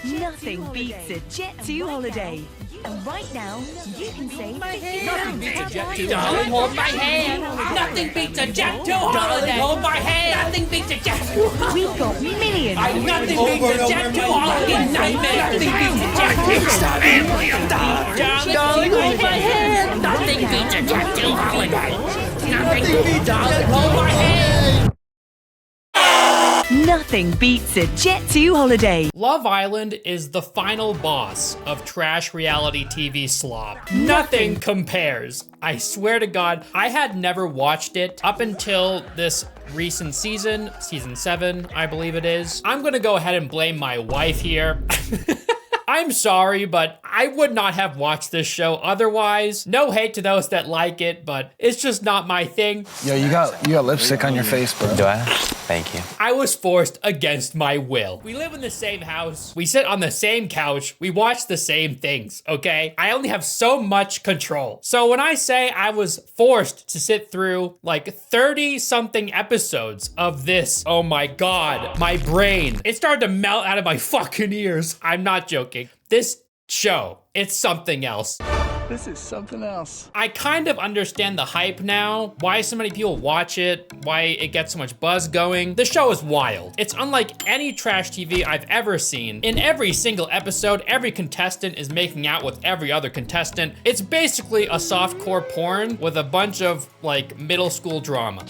Nothing beats a Jet2 holiday. And right now, you can save Nothing beats a Jet2 darling, hold my hand. Nothing beats a Jet2 holiday. Hold my hand. Nothing beats a Jet2 holiday. We've got millions. Nothing beats a Jet2 holiday nightmare. Nothing beats a Jet2. Darling, hold my hand. Nothing beats a Jet2 holiday. Nothing beats darling, hold my hand. Nothing beats a Jet2 holiday. Love Island is the final boss of trash reality TV slop. Nothing compares. I swear to God, I had never watched it up until this recent season 7, I believe it is. I'm gonna go ahead and blame my wife here. I'm sorry, but I would not have watched this show otherwise. No hate to those that like it, but it's just not my thing. Yo, you got lipstick on your face, bro. Do I? Thank you. I was forced against my will. We live in the same house. We sit on the same couch. We watch the same things, okay? I only have so much control. So when I say I was forced to sit through like 30-something episodes of this, oh my God, my brain, it started to melt out of my fucking ears. I'm not joking. This show, it's something else. This is something else. I kind of understand the hype now, why so many people watch it, why it gets so much buzz going. The show is wild. It's unlike any trash TV I've ever seen. In every single episode, every contestant is making out with every other contestant. It's basically a softcore porn with a bunch of like middle school drama.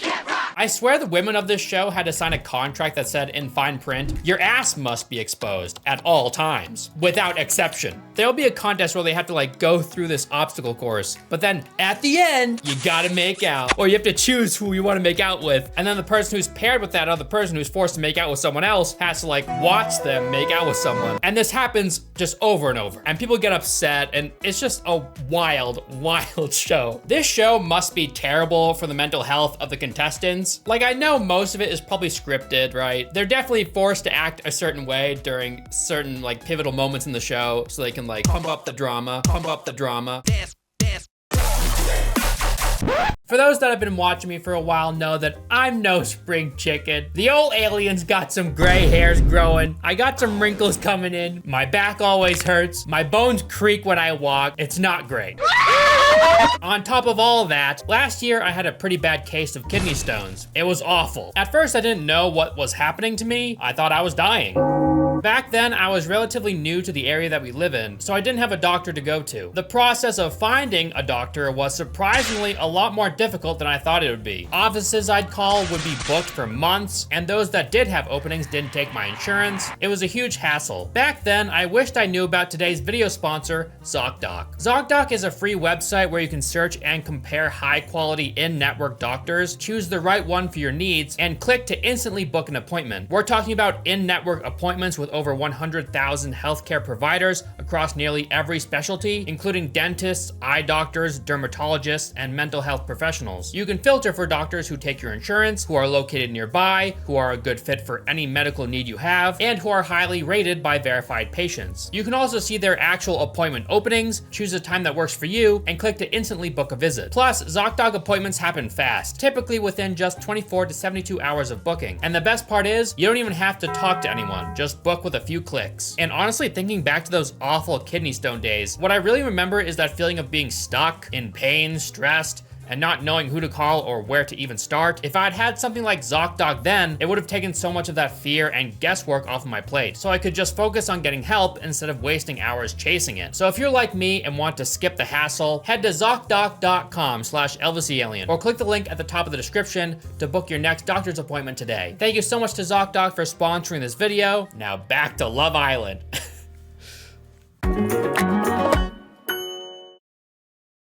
I swear the women of this show had to sign a contract that said in fine print, your ass must be exposed at all times, without exception. There'll be a contest where they have to like go through this obstacle course, but then at the end, you gotta make out, or you have to choose who you wanna make out with, and then the person who's paired with that other person who's forced to make out with someone else has to like watch them make out with someone. And this happens just over and over, and people get upset, and it's just a wild, wild show. This show must be terrible for the mental health of the contestants. Like, I know most of it is probably scripted, right? They're definitely forced to act a certain way during certain like pivotal moments in the show so they can like pump up the drama. For those that have been watching me for a while know that I'm no spring chicken. The old alien's got some gray hairs growing. I got some wrinkles coming in. My back always hurts. My bones creak when I walk. It's not great. On top of all that, last year I had a pretty bad case of kidney stones. It was awful. At first I didn't know what was happening to me. I thought I was dying. Back then, I was relatively new to the area that we live in, so I didn't have a doctor to go to. The process of finding a doctor was surprisingly a lot more difficult than I thought it would be. Offices I'd call would be booked for months, and those that did have openings didn't take my insurance. It was a huge hassle. Back then, I wished I knew about today's video sponsor, Zocdoc. Zocdoc is a free website where you can search and compare high-quality in-network doctors, choose the right one for your needs, and click to instantly book an appointment. We're talking about in-network appointments with over 100,000 healthcare providers across nearly every specialty, including dentists, eye doctors, dermatologists, and mental health professionals. You can filter for doctors who take your insurance, who are located nearby, who are a good fit for any medical need you have, and who are highly rated by verified patients. You can also see their actual appointment openings, choose a time that works for you, and click to instantly book a visit. Plus, Zocdoc appointments happen fast, typically within just 24 to 72 hours of booking. And the best part is, you don't even have to talk to anyone, just book with a few clicks. And honestly, thinking back to those awful kidney stone days, what I really remember is that feeling of being stuck, in pain, stressed, and not knowing who to call or where to even start. If I'd had something like Zocdoc then, it would have taken so much of that fear and guesswork off of my plate, so I could just focus on getting help instead of wasting hours chasing it. So if you're like me and want to skip the hassle, head to Zocdoc.com/ElvisTheAlien or click the link at the top of the description to book your next doctor's appointment today. Thank you so much to Zocdoc for sponsoring this video. Now back to Love Island.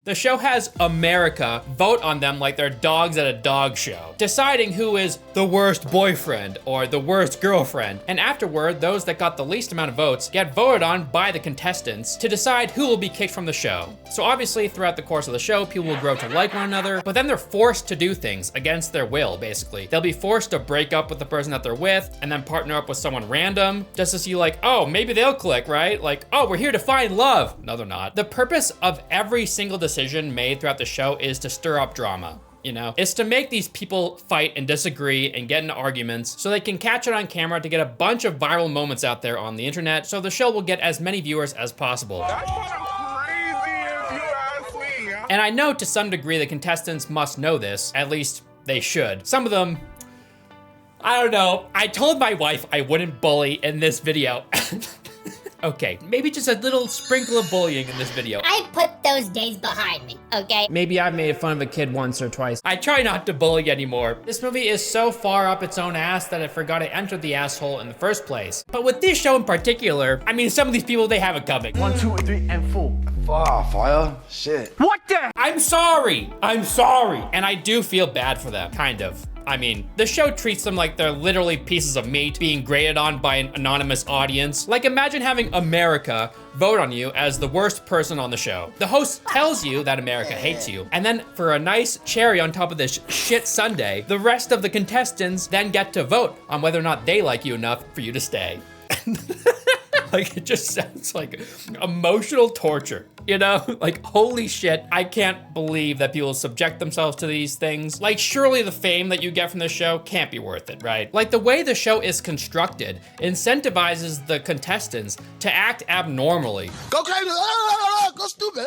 The show has America vote on them like they're dogs at a dog show, deciding who is the worst boyfriend or the worst girlfriend. And afterward, those that got the least amount of votes get voted on by the contestants to decide who will be kicked from the show. So obviously, throughout the course of the show, people will grow to like one another, but then they're forced to do things against their will, basically. They'll be forced to break up with the person that they're with and then partner up with someone random just to see like, oh, maybe they'll click, right? Like, oh, we're here to find love. No, they're not. The purpose of every single decision made throughout the show is to stir up drama. you know? It's to make these people fight and disagree and get into arguments so they can catch it on camera to get a bunch of viral moments out there on the internet so the show will get as many viewers as possible. And I know to some degree the contestants must know this, at least they should. Some of them, I don't know. I told my wife I wouldn't bully in this video. Okay, maybe just a little sprinkle of bullying in this video. I put those days behind me, okay? Maybe I made fun of a kid once or twice. I try not to bully anymore. This movie is so far up its own ass that I forgot I entered the asshole in the first place. But with this show in particular, I mean, some of these people, they have it coming. 1, 2, 3, and 4. Fire. Shit. What the? I'm sorry. And I do feel bad for them, kind of. I mean, the show treats them like they're literally pieces of meat being graded on by an anonymous audience. Like, imagine having America vote on you as the worst person on the show. The host tells you that America hates you. And then for a nice cherry on top of this shit sundae, the rest of the contestants then get to vote on whether or not they like you enough for you to stay. Like, it just sounds like emotional torture, you know? Like, holy shit, I can't believe that people subject themselves to these things. Like, surely the fame that you get from this show can't be worth it, right? Like, the way the show is constructed incentivizes the contestants to act abnormally. Go crazy, go stupid,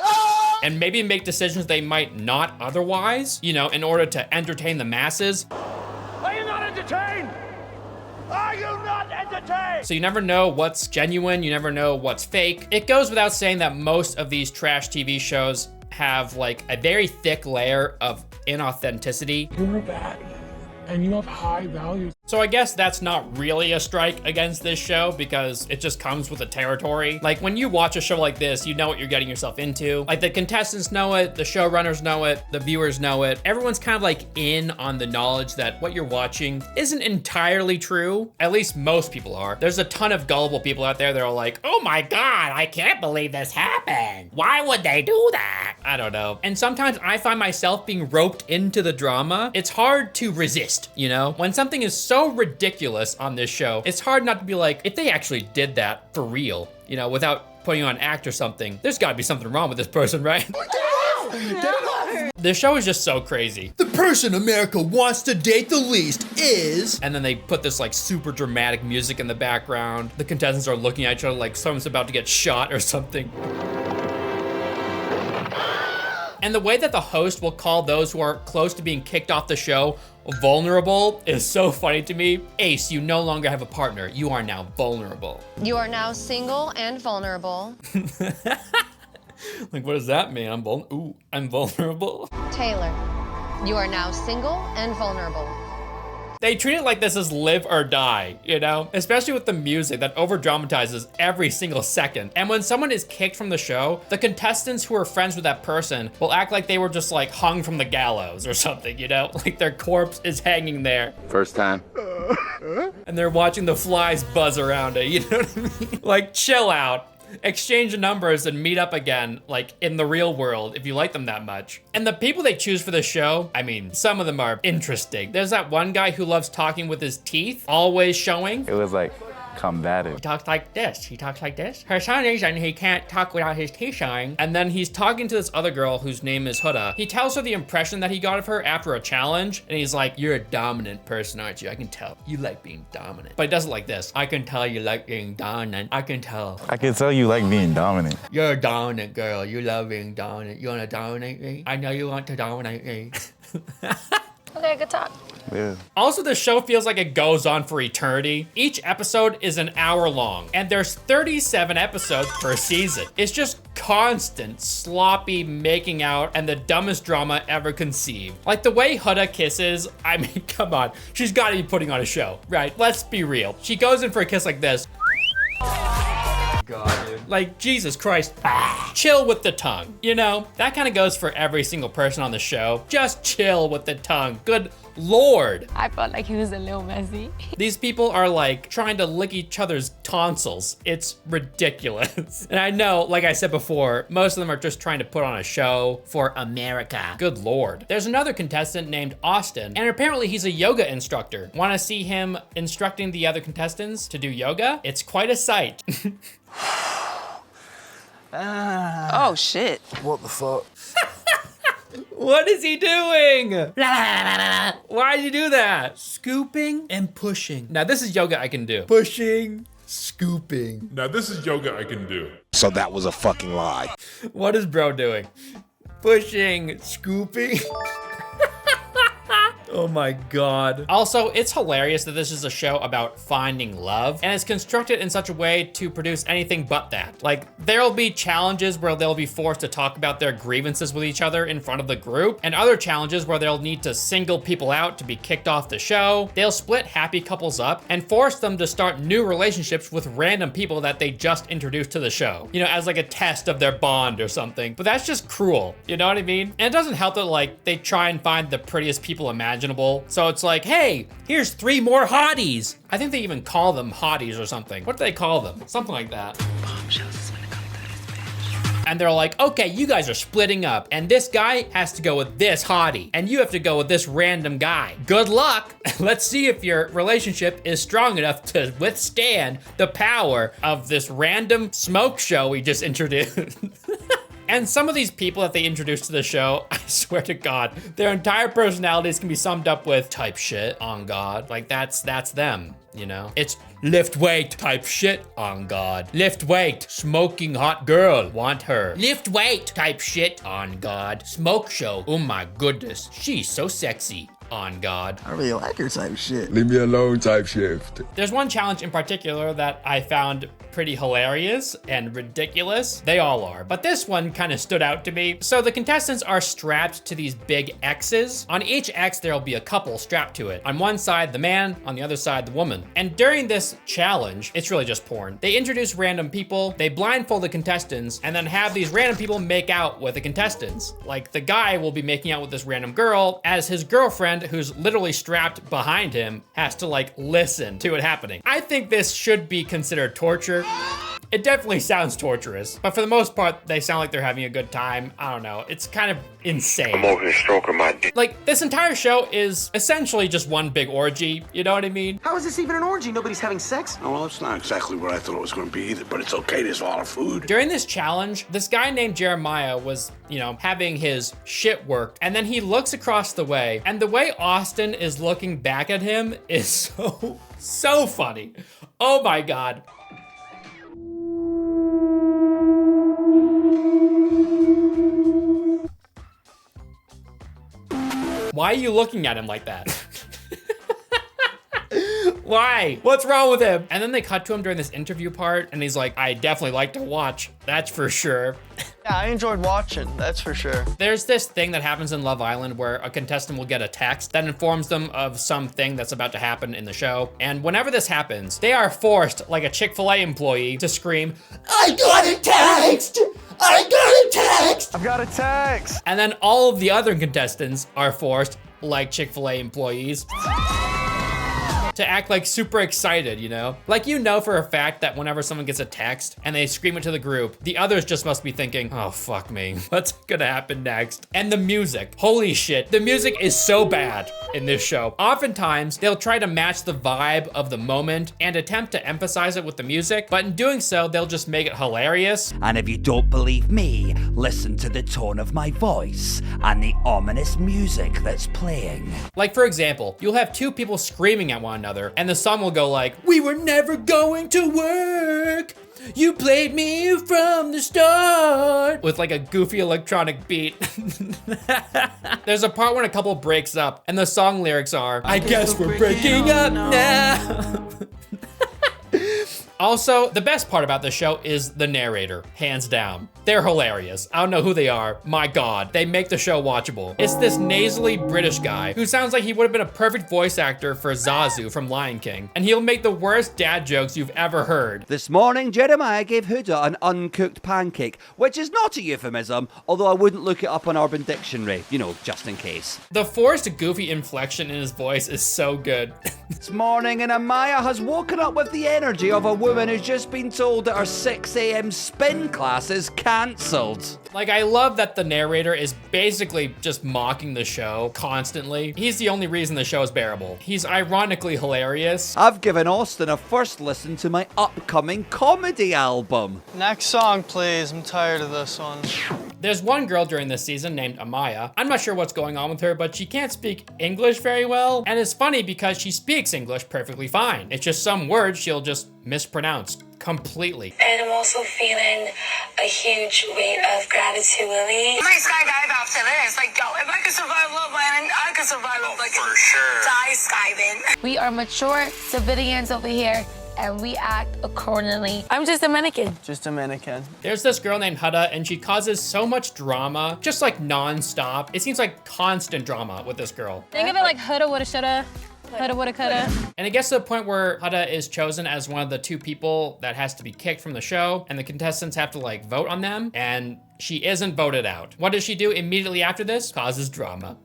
and maybe make decisions they might not otherwise, you know, in order to entertain the masses. Are you not entertained? Are you not entertained? So you never know what's genuine, you never know what's fake. It goes without saying that most of these trash TV shows have like a very thick layer of inauthenticity. You're bad, and you have high values. So I guess that's not really a strike against this show because it just comes with the territory. Like, when you watch a show like this, you know what you're getting yourself into. Like, the contestants know it, the showrunners know it, the viewers know it. Everyone's kind of like in on the knowledge that what you're watching isn't entirely true. At least most people are. There's a ton of gullible people out there that are like, oh my God, I can't believe this happened. Why would they do that? I don't know. And sometimes I find myself being roped into the drama. It's hard to resist, you know? When something is so ridiculous on this show, it's hard not to be like, if they actually did that for real, you know, without putting on an act or something, there's gotta be something wrong with this person, right? This show is just so crazy. The person America wants to date the least is... And then they put this like super dramatic music in the background. The contestants are looking at each other like someone's about to get shot or something. And the way that the host will call those who are close to being kicked off the show vulnerable is so funny to me. Ace, you no longer have a partner. You are now vulnerable. You are now single and vulnerable. Like, what does that mean? I'm vulnerable. Taylor, you are now single and vulnerable. They treat it like this is live or die, you know? Especially with the music that over-dramatizes every single second. And when someone is kicked from the show, the contestants who are friends with that person will act like they were just like hung from the gallows or something, you know? Like their corpse is hanging there. First time. And they're watching the flies buzz around it, you know what I mean? Like, chill out. Exchange numbers and meet up again, like in the real world, if you like them that much. And the people they choose for the show, I mean, some of them are interesting. There's that one guy who loves talking with his teeth, always showing. It was like combative. He talks like this, he talks like this. For some reason, he can't talk without his teeth showing. And then he's talking to this other girl whose name is Huda. He tells her the impression that he got of her after a challenge. And he's like, you're a dominant person, aren't you? I can tell. You like being dominant. But he does it like this. I can tell you like being dominant. I can tell. I can tell you like being dominant. You're a dominant girl. You love being dominant. You want to dominate me? I know you want to dominate me. Okay, good talk. Yeah. Also, the show feels like it goes on for eternity. Each episode is an hour long, and there's 37 episodes per season. It's just constant, sloppy making out and the dumbest drama ever conceived. Like the way Huda kisses, I mean, come on. She's gotta be putting on a show, right? Let's be real. She goes in for a kiss like this. God, dude. Like, Jesus Christ. Chill with the tongue, you know? That kind of goes for every single person on the show. Just chill with the tongue. Good Lord. I felt like he was a little messy. These people are like trying to lick each other's tonsils. It's ridiculous. And I know, like I said before, most of them are just trying to put on a show for America. Good Lord. There's another contestant named Austin, and apparently he's a yoga instructor. Want to see him instructing the other contestants to do yoga? It's quite a sight. Oh, shit. What the fuck? What is he doing? Why did you do that? Scooping and pushing. Now this is yoga I can do. Pushing, scooping. Now this is yoga I can do. So that was a fucking lie. What is bro doing? Pushing, scooping. Oh my God. Also, it's hilarious that this is a show about finding love, and it's constructed in such a way to produce anything but that. Like, there'll be challenges where they'll be forced to talk about their grievances with each other in front of the group, and other challenges where they'll need to single people out to be kicked off the show. They'll split happy couples up and force them to start new relationships with random people that they just introduced to the show, you know, as like a test of their bond or something. But that's just cruel, you know what I mean? And it doesn't help that like they try and find the prettiest people imaginable. So it's like, hey, here's 3 more hotties. I think they even call them hotties or something. What do they call them? Something like that. And they're like, okay, you guys are splitting up, and this guy has to go with this hottie, and you have to go with this random guy. Good luck. Let's see if your relationship is strong enough to withstand the power of this random smoke show we just introduced. And some of these people that they introduced to the show, I swear to God, their entire personalities can be summed up with type shit on God. Like that's them, you know? It's lift weight type shit on God. Lift weight, smoking hot girl, want her. Lift weight type shit on God. Smoke show, oh my goodness, she's so sexy. On God. I really like her type shit. Leave me alone type shift. There's one challenge in particular that I found pretty hilarious and ridiculous. They all are, but this one kind of stood out to me. So the contestants are strapped to these big X's. On each X, there'll be a couple strapped to it. On one side, the man, on the other side, the woman. And during this challenge, it's really just porn. They introduce random people, they blindfold the contestants, and then have these random people make out with the contestants. Like the guy will be making out with this random girl as his girlfriend, who's literally strapped behind him, has to like listen to it happening. I think this should be considered torture. It definitely sounds torturous, but for the most part, they sound like they're having a good time. I don't know, it's kind of insane. I'm over here stroking my dick. Like, this entire show is essentially just one big orgy, you know what I mean? How is this even an orgy? Nobody's having sex? Oh, well, it's not exactly what I thought it was going to be either, but it's okay. There's a lot of food. During this challenge, this guy named Jeremiah was, you know, having his shit worked, and then he looks across the way, and the way Austin is looking back at him is so funny. Oh my God. Why are you looking at him like that? Why? What's wrong with him? And then they cut to him during this interview part, and he's like, I definitely like to watch, that's for sure. Yeah, I enjoyed watching, that's for sure. There's this thing that happens in Love Island where a contestant will get a text that informs them of something that's about to happen in the show. And whenever this happens, they are forced, like a Chick-fil-A employee, to scream, I got a text! I got a text! I've got a text! And then all of the other contestants are forced, like Chick-fil-A employees, to act like super excited, you know? Like, you know for a fact that whenever someone gets a text and they scream it to the group, the others just must be thinking, oh, fuck me, what's gonna happen next? And the music, holy shit, the music is so bad in this show. Oftentimes, they'll try to match the vibe of the moment and attempt to emphasize it with the music, but in doing so, they'll just make it hilarious. And if you don't believe me, listen to the tone of my voice and the ominous music that's playing. Like, for example, you'll have 2 people screaming at one another, and the song will go like, we were never going to work. You played me from the start. With like a goofy electronic beat. There's a part when a couple breaks up, and the song lyrics are, I guess we're breaking up now. Also, the best part about this show is the narrator, hands down. They're hilarious. I don't know who they are. My God, they make the show watchable. It's this nasally British guy who sounds like he would have been a perfect voice actor for Zazu from Lion King. And he'll make the worst dad jokes you've ever heard. This morning, Jeremiah gave Huda an uncooked pancake, which is not a euphemism, although I wouldn't look it up on Urban Dictionary, you know, just in case. The forced goofy inflection in his voice is so good. This morning, and Amaya has woken up with the energy of a woman who's just been told that her 6 a.m. spin class is cancelled. Like, I love that the narrator is basically just mocking the show constantly. He's the only reason the show is bearable. He's ironically hilarious. I've given Austin a first listen to my upcoming comedy album. Next song, please. I'm tired of this one. There's one girl during this season named Amaya. I'm not sure what's going on with her, but she can't speak English very well. And it's funny because she speaks English perfectly fine. It's just some words she'll just mispronounce completely. And I'm also feeling a huge weight of gratitude, Lily. I might skydive after this. Like, yo, if I could survive Love Island, I could survive for sure. Die skiving. We are mature civilians over here, and we act accordingly. I'm just a mannequin. Just a mannequin. There's this girl named Hudda, and she causes so much drama, just like non-stop. It seems like constant drama with this girl. Think of it like Hudda, woulda, shoulda. Hudda, woulda, coulda. And it gets to the point where Hudda is chosen as one of the 2 people that has to be kicked from the show, and the contestants have to like vote on them, and she isn't voted out. What does she do immediately after this? Causes drama.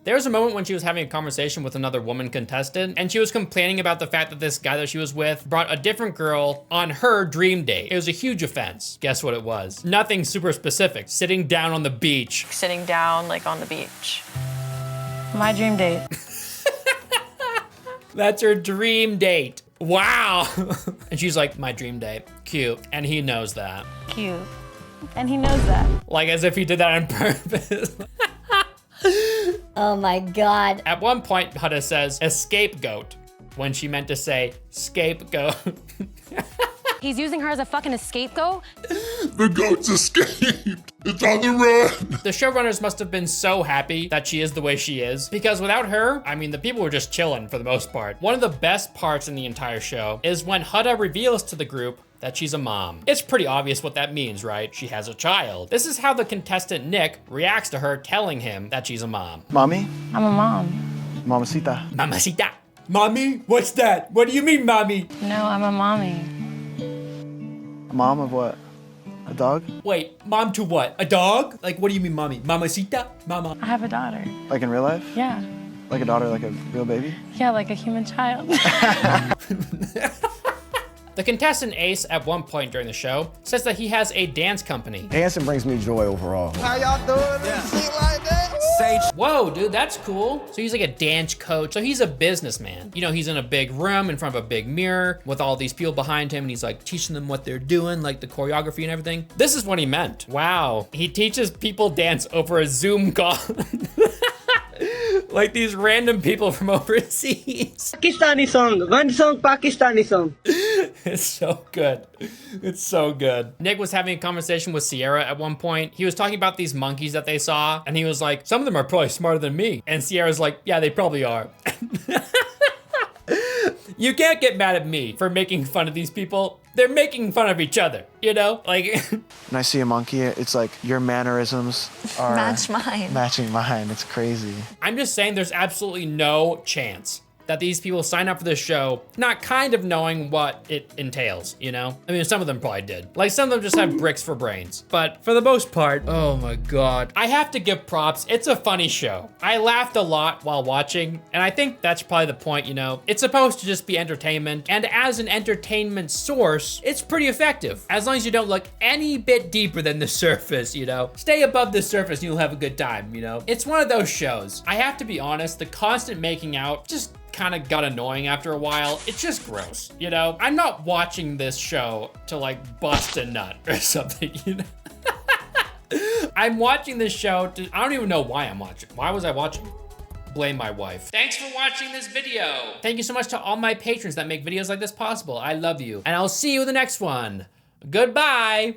There was a moment when she was having a conversation with another woman contestant, and she was complaining about the fact that this guy that she was with brought a different girl on her dream date. It was a huge offense. Guess what it was? Nothing super specific. Sitting down on the beach. Sitting down like on the beach. My dream date. That's her dream date. Wow. And she's like, my dream date. Cute. And he knows that. Cute. And he knows that. Like as if he did that on purpose. Oh my God. At one point, Hudda says, scapegoat, when she meant to say scapegoat. He's using her as a fucking scapegoat? The goat's escaped. It's on the run. The showrunners must have been so happy that she is the way she is, because without her, I mean, the people were just chilling for the most part. One of the best parts in the entire show is when Hudda reveals to the group that she's a mom. It's pretty obvious what that means, right? She has a child. This is how the contestant Nick reacts to her telling him that she's a mom. Mommy? I'm a mom. Mamacita. Mamacita. Mommy? What's that? What do you mean, mommy? No, I'm a mommy. Mom of what? A dog? Wait, mom to what? A dog? Like, what do you mean, mommy? Mamacita? Mama. I have a daughter. Like in real life? Yeah. Like a daughter, like a real baby? Yeah, like a human child. The contestant Ace, at one point during the show, says that he has a dance company. Dancing brings me joy overall. How y'all doing? Yeah. Shit like that? Sage. Whoa, dude, that's cool. So he's like a dance coach. So he's a businessman. You know, he's in a big room in front of a big mirror with all these people behind him, and he's like teaching them what they're doing, like the choreography and everything. This is what he meant. Wow. He teaches people dance over a Zoom call. Like these random people from overseas. Pakistani song, one song, Pakistani song. It's so good. It's so good. Nick was having a conversation with Sierra at one point. He was talking about these monkeys that they saw, and he was like, some of them are probably smarter than me. And Sierra's like, yeah, they probably are. You can't get mad at me for making fun of these people. They're making fun of each other, you know? Like, when I see a monkey, it's like your mannerisms are Match mine. matching mine. It's crazy. I'm just saying there's absolutely no chance that these people sign up for this show not kind of knowing what it entails, you know? I mean, some of them probably did. Like, some of them just have bricks for brains. But for the most part, oh my God. I have to give props. It's a funny show. I laughed a lot while watching, and I think that's probably the point, you know? It's supposed to just be entertainment, and as an entertainment source, it's pretty effective. As long as you don't look any bit deeper than the surface, you know? Stay above the surface and you'll have a good time, you know? It's one of those shows. I have to be honest, the constant making out just kind of got annoying after a while. It's just gross, you know? I'm not watching this show to like bust a nut or something, you know? I'm watching this show to, I don't even know why I'm watching. Why was I watching? Blame my wife. Thanks for watching this video. Thank you so much to all my patrons that make videos like this possible. I love you. And I'll see you in the next one. Goodbye.